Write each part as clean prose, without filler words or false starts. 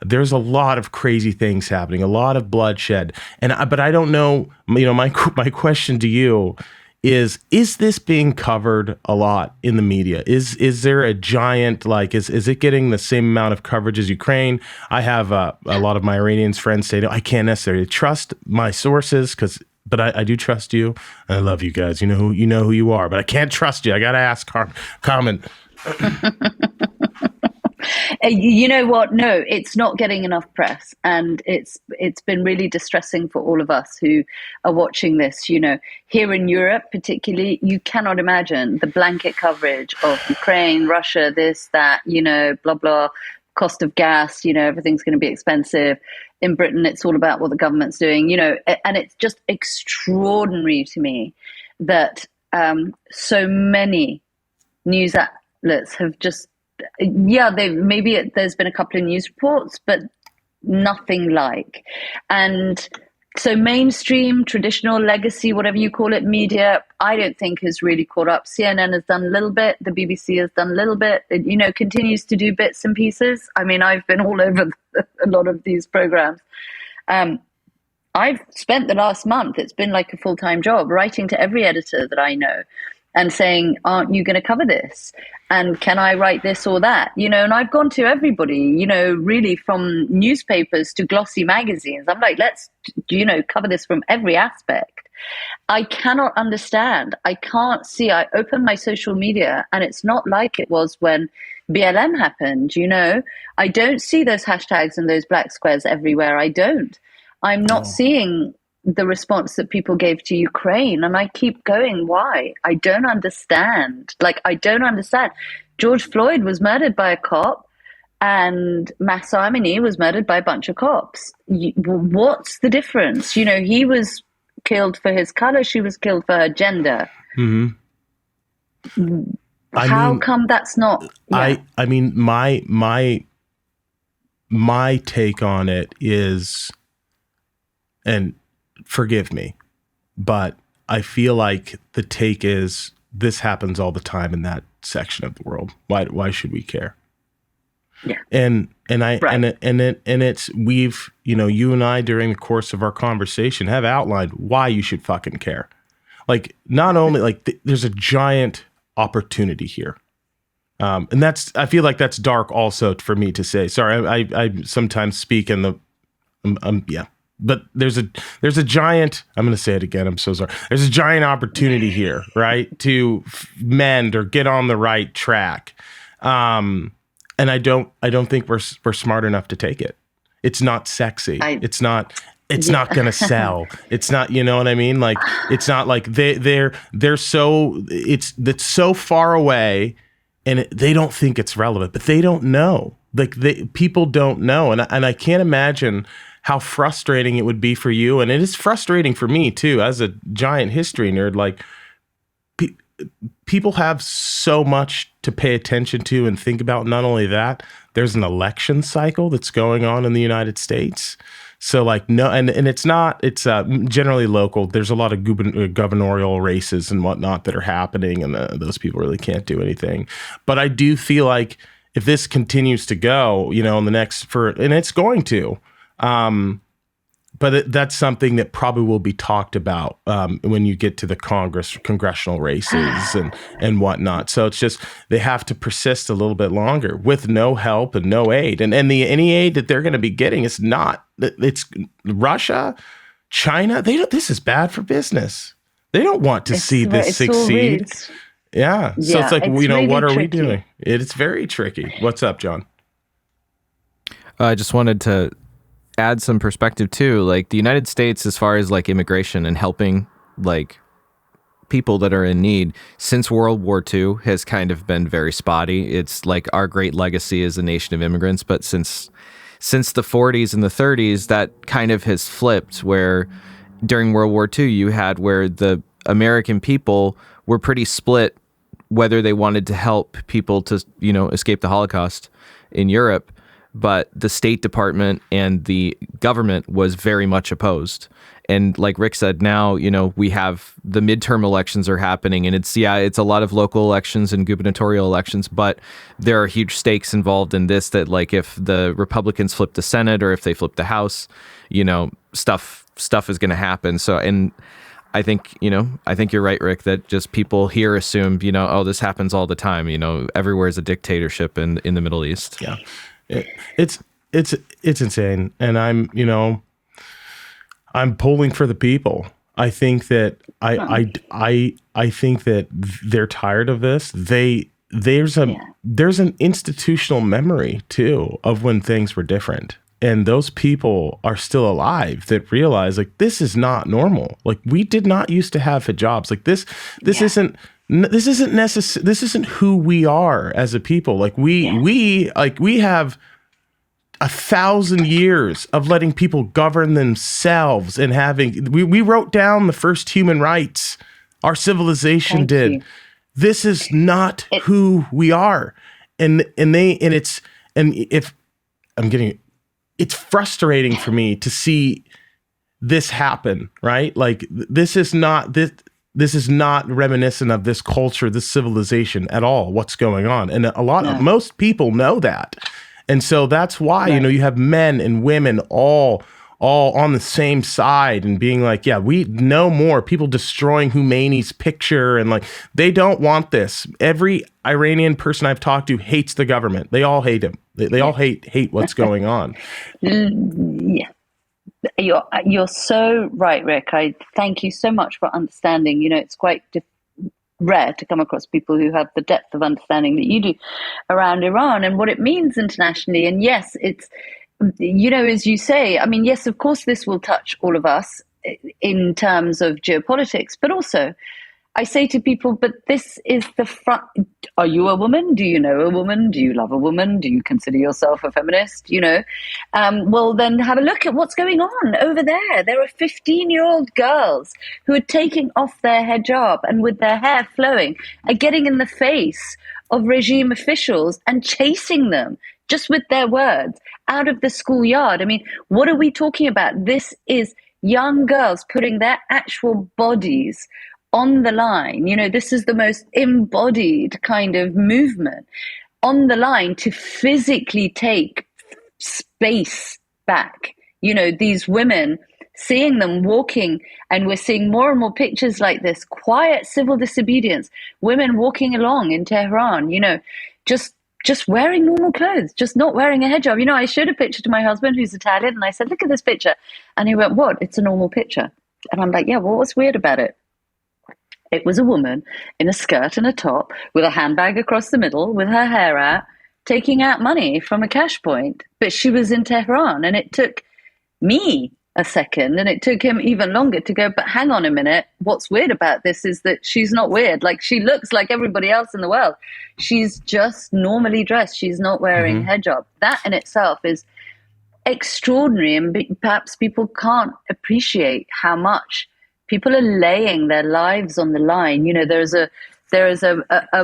there's a lot of crazy things happening, a lot of bloodshed. But I don't know, my question to you is this being covered a lot in the media? Is there a giant, is it getting the same amount of coverage as Ukraine? I have a lot of my Iranian friends say, I can't necessarily trust my sources but I do trust you. I love you guys. You know who you are, but I can't trust you. I got to ask Kamin. You know what? No, it's not getting enough press, and it's been really distressing for all of us who are watching this. Here in Europe, particularly, you cannot imagine the blanket coverage of Ukraine, Russia, this, that, blah blah, cost of gas. Everything's going to be expensive. In Britain, it's all about what the government's doing. And it's just extraordinary to me that so many news outlets have just. There's been a couple of news reports, but nothing like. And so mainstream, traditional, legacy, whatever you call it, media, I don't think has really caught up. CNN has done a little bit. The BBC has done a little bit. It, continues to do bits and pieces. I mean, I've been all over a lot of these programs. I've spent the last month, it's been like a full-time job, writing to every editor that I know and saying, aren't you going to cover this? And can I write this or that? And I've gone to everybody, really from newspapers to glossy magazines. I'm like, let's, cover this from every aspect. I cannot understand. I can't see. I open my social media and it's not like it was when BLM happened, I don't see those hashtags and those black squares everywhere. I don't. I'm not seeing the response that people gave to Ukraine. And I keep going, why? I don't understand. I don't understand. George Floyd was murdered by a cop and Mahsa Amini was murdered by a bunch of cops. What's the difference? He was killed for his color. She was killed for her gender. Mm-hmm. How come that's not? Yeah. I mean, my take on it is, and forgive me, but I feel like the take is this happens all the time in that section of the world. Why should we care? Yeah. And right. it's we've, you and I during the course of our conversation have outlined why you should fucking care. Not only there's a giant opportunity here. And I feel like that's dark also for me to say. Sorry, I sometimes speak in the yeah. But there's a giant, I'm going to say it again, I'm so sorry. There's a giant opportunity here, right, to mend or get on the right track. And I don't think we're smart enough to take it. It's not sexy. It's not going to sell. It's not, you know what I mean? It's not like they're so, that's so far away and they don't think it's relevant, but they don't know. People don't know. And I can't imagine how frustrating it would be for you. And it is frustrating for me too, as a giant history nerd. People have so much to pay attention to and think about. Not only that, there's an election cycle that's going on in the United States. So no, and it's generally local. There's a lot of gubernatorial races and whatnot that are happening, and those people really can't do anything. But I do feel like if this continues to go, in the next and it's going to, but that's something that probably will be talked about when you get to the congressional races and whatnot. So it's just they have to persist a little bit longer with no help and no aid. And any aid that they're going to be getting is not. It's Russia, China. This is bad for business. They don't want to see this succeed. Yeah. So it's it's really what are we doing? It's very tricky. What's up, John? I just wanted to add some perspective too. The United States, as far as immigration and helping people that are in need since World War II has kind of been very spotty. It's our great legacy as a nation of immigrants, but since the 40s and the 30s, that kind of has flipped, where during World War II you had where the American people were pretty split whether they wanted to help people to escape the Holocaust in Europe but the State Department and the government was very much opposed. And like Rick said, now, you know, we have the midterm elections are happening, and it's a lot of local elections and gubernatorial elections, but there are huge stakes involved in this, that like if the Republicans flip the Senate or if they flip the House, you know, stuff is going to happen. So, and I think you're right, Rick, that just people here assume, you know, oh, this happens all the time. You know, everywhere is a dictatorship in the Middle East. Yeah, it's insane. And I'm polling for the people. I think that I think that they're tired of this. There's an institutional memory too of when things were different. And those people are still alive that realize like this is not normal. Like we did not used to have hijabs. Like this isn't necessary. This isn't who we are as a people. Like we have 1,000 years of letting people govern themselves and having we wrote down the first human rights. Our civilization did. You. This is not who we are. It's frustrating for me to see this happen, right? Like this is not reminiscent of this culture, this civilization at all, what's going on. And most people know that. And so that's why, you know, you have men and women all on the same side and being like, yeah, we know more. People destroying Khomeini's picture and like, they don't want this. Every Iranian person I've talked to hates the government. They all hate him. They all hate what's going on. Yeah. You're so right, Rick. I thank you so much for understanding. You know, it's quite rare to come across people who have the depth of understanding that you do around Iran and what it means internationally. And yes, it's, you know, as you say, I mean, yes, of course, this will touch all of us in terms of geopolitics, but also I say to people, but this is the front. Are you a woman? Do you know a woman? Do you love a woman? Do you consider yourself a feminist? You know, well, then have a look at what's going on over there. There are 15-year-old girls who are taking off their hijab and with their hair flowing are getting in the face of regime officials and chasing them just with their words out of the schoolyard. I mean, what are we talking about? This is young girls putting their actual bodies on the line. You know, this is the most embodied kind of movement on the line to physically take space back. You know, these women, seeing them walking, and we're seeing more and more pictures like this, quiet civil disobedience, women walking along in Tehran, you know, just wearing normal clothes, just not wearing a hijab. You know, I showed a picture to my husband who's Italian and I said, look at this picture. And he went, what? It's a normal picture. And I'm like, yeah, well, what's weird about it? It was a woman in a skirt and a top with a handbag across the middle with her hair out, taking out money from a cash point. But she was in Tehran, and it took me a second, and it took him even longer to go, but hang on a minute. What's weird about this is that she's not weird. Like, she looks like everybody else in the world. She's just normally dressed. She's not wearing hijab. That in itself is extraordinary, and perhaps people can't appreciate how much people are laying their lives on the line. You know, there is a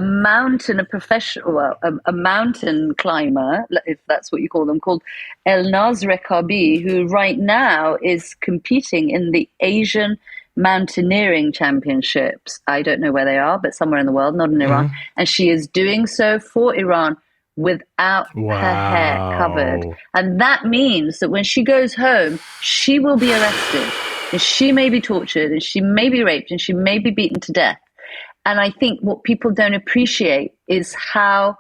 mountain, a mountain climber, if that's what you call them, called Elnaz Rekabi, who right now is competing in the Asian Mountaineering Championships. I don't know where they are, but somewhere in the world, not in Iran. And she is doing so for Iran without her hair covered. And that means that when she goes home, she will be arrested. And she may be tortured, and she may be raped, and she may be beaten to death. And I think what people don't appreciate is how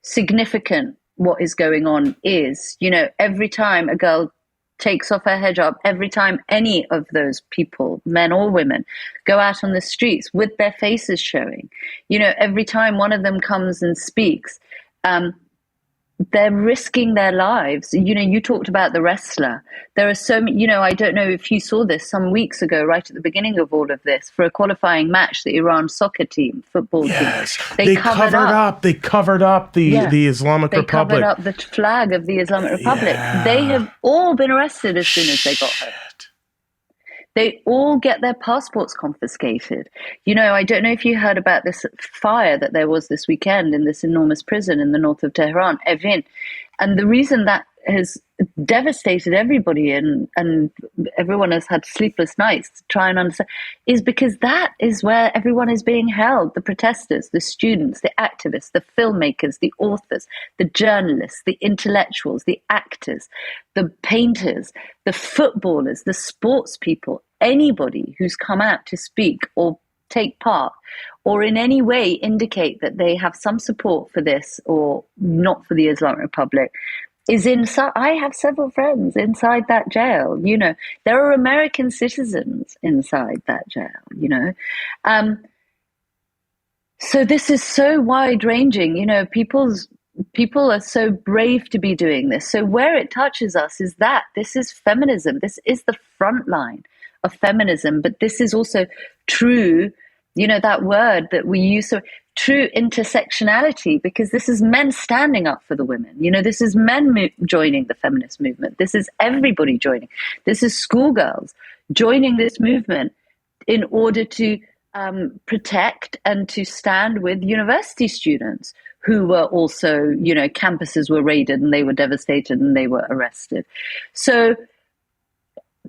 significant what is going on is. You know, every time a girl takes off her hijab, every time any of those people, men or women, go out on the streets with their faces showing, you know, every time one of them comes and speaks, they're risking their lives. You know, you talked about the wrestler. There are so many, you know, I don't know if you saw this some weeks ago, right at the beginning of all of this, for a qualifying match, the Iran soccer team, football team. They covered up. They covered up the Islamic Republic. They covered up the flag of the Islamic Republic. They have all been arrested as soon as they got home. They all get their passports confiscated. I don't know if you heard about this fire that there was this weekend in this enormous prison in the north of Tehran, Evin. And the reason that has devastated everybody and everyone has had sleepless nights to try and understand is because that is where everyone is being held. The protesters, the students, the activists, the filmmakers, the authors, the journalists, the intellectuals, the actors, the painters, the footballers, the sports people, anybody who's come out to speak or take part or in any way indicate that they have some support for this or not for the Islamic Republic is inside. I have several friends inside that jail. There are American citizens inside that jail. So this is so wide ranging. People are so brave to be doing this. So where it touches us is that this is feminism. This is the front line of feminism, but this is also true. That word that we use, so true intersectionality, because this is men standing up for the women. This is men joining the feminist movement. This is everybody joining. This is schoolgirls joining this movement in order to protect and to stand with university students who were also, campuses were raided and they were devastated and they were arrested. So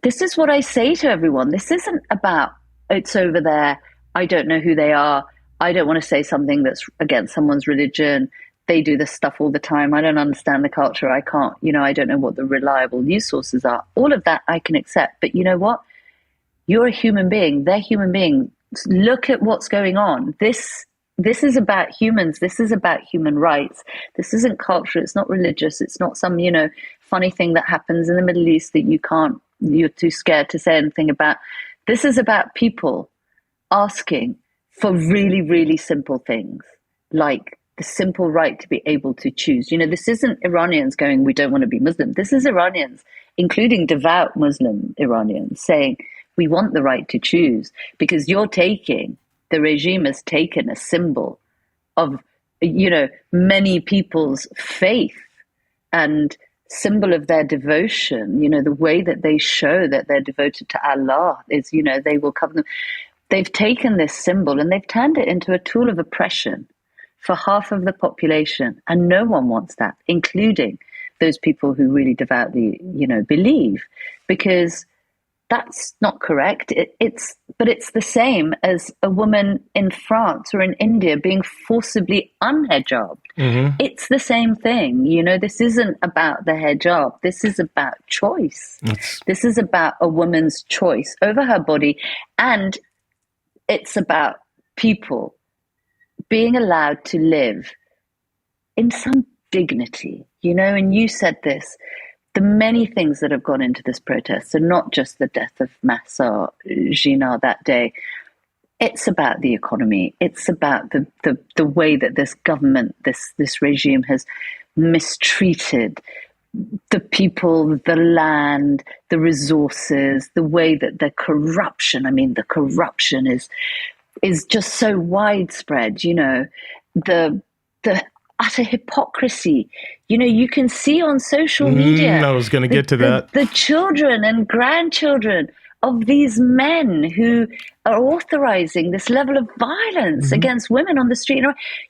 this is what I say to everyone. This isn't about, it's over there, I don't know who they are, I don't want to say something that's against someone's religion, they do this stuff all the time, I don't understand the culture, I can't, I don't know what the reliable news sources are. All of that I can accept. But you know what? You're a human being, they're human beings. Look at what's going on. This is about humans. This is about human rights. This isn't culture. It's not religious. It's not some, funny thing that happens in the Middle East that you're too scared to say anything about. This is about people asking for really, really simple things, like the simple right to be able to choose. This isn't Iranians going, we don't want to be Muslim. This is Iranians, including devout Muslim Iranians, saying, we want the right to choose, because the regime has taken a symbol of, many people's faith and symbol of their devotion. The way that they show that they're devoted to Allah is, they will cover them. They've taken this symbol and they've turned it into a tool of oppression for half of the population. And no one wants that, including those people who really devoutly, believe, because that's not correct. But it's the same as a woman in France or in India being forcibly unhijabbed. Mm-hmm. It's the same thing. This isn't about the hijab. This is about choice. This is about a woman's choice over her body. And it's about people being allowed to live in some dignity, and you said this, the many things that have gone into this protest, and not just the death of Mahsa Jina that day. It's about the economy. It's about the way that this government, this regime has mistreated the people, the land, the resources, the way that the corruption is just so widespread, the utter hypocrisy. You can see on social media. I was going to get to that. The children and grandchildren of these men who are authorizing this level of violence against women on the street.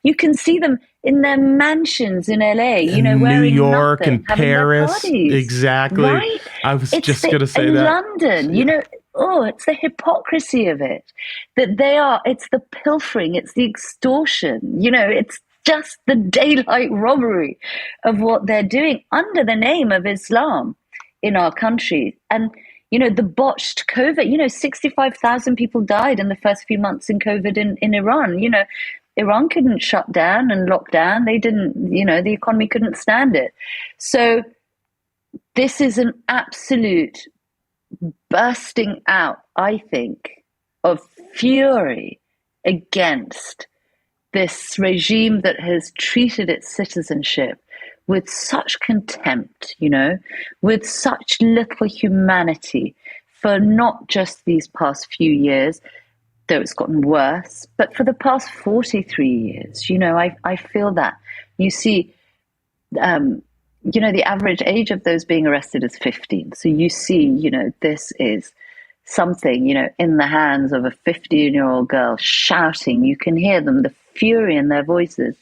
You can see them in their mansions in LA, wearing New York nothing, and Paris. Exactly. Right? I was just going to say that. London, it's the hypocrisy of it. It's the pilfering, it's the extortion, it's just the daylight robbery of what they're doing under the name of Islam in our country. And the botched COVID, 65,000 people died in the first few months in COVID in Iran. Iran couldn't shut down and lock down. They didn't, the economy couldn't stand it. So this is an absolute bursting out, I think, of fury against this regime that has treated its citizenship with such contempt, with such little humanity for not just these past few years, though it's gotten worse, but for the past 43 years. I feel that. You see, the average age of those being arrested is 15. So you see, this is something, in the hands of a 15-year-old girl shouting. You can hear them, the fury in their voices.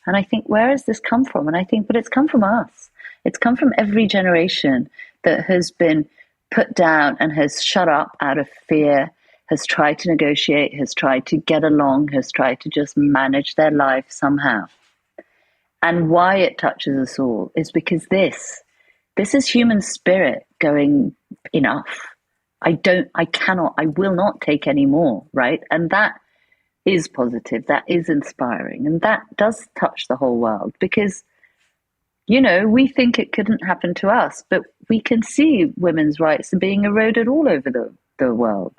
And I think, where has this come from? And I think, but it's come from us. It's come from every generation that has been put down and has shut up out of fear, has tried to negotiate, has tried to get along, has tried to just manage their life somehow. And why it touches us all is because this is human spirit going, enough. I will not take any more, right? And that is positive, that is inspiring, and that does touch the whole world because, we think it couldn't happen to us, but we can see women's rights are being eroded all over the world.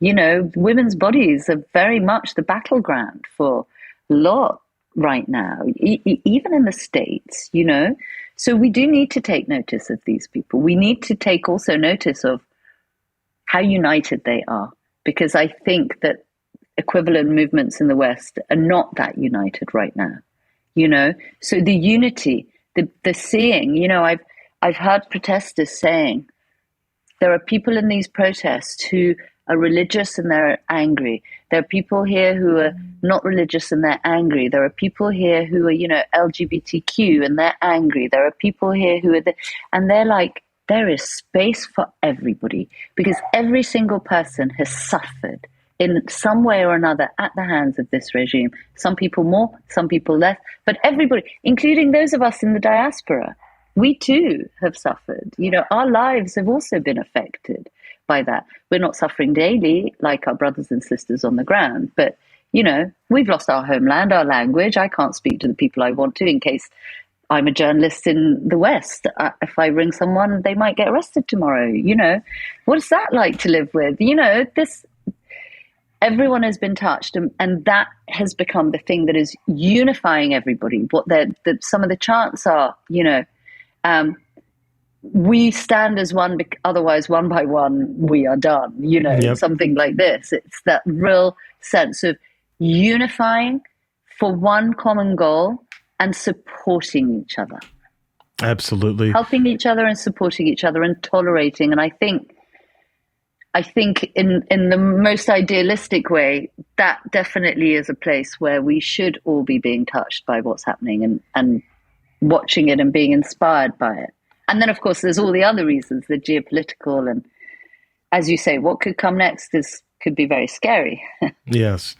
Women's bodies are very much the battleground for a lot right now, even in the States, So we do need to take notice of these people. We need to take also notice of how united they are, because I think that equivalent movements in the West are not that united right now, So the unity, the seeing, I've heard protesters saying there are people in these protests who are religious and they're angry. There are people here who are not religious and they're angry. There are people here who are, LGBTQ and they're angry. There are people here who are, and they're like, there is space for everybody because every single person has suffered in some way or another at the hands of this regime. Some people more, some people less, but everybody, including those of us in the diaspora, we too have suffered. Our lives have also been affected by that. We're not suffering daily like our brothers and sisters on the ground, but, we've lost our homeland, our language. I can't speak to the people I want to in case I'm a journalist in the West. If I ring someone, they might get arrested tomorrow. What is that like to live with? Everyone has been touched, and that has become the thing that is unifying everybody. What some of the chants are, we stand as one, otherwise one by one we are done, Yep. Something like this. It's that real sense of unifying for one common goal and supporting each other. Absolutely. Helping each other and supporting each other and tolerating. And I think in the most idealistic way, that definitely is a place where we should all be being touched by what's happening and watching it and being inspired by it. And then, of course, there's all the other reasons, the geopolitical, and as you say, what could come next could be very scary. Yes.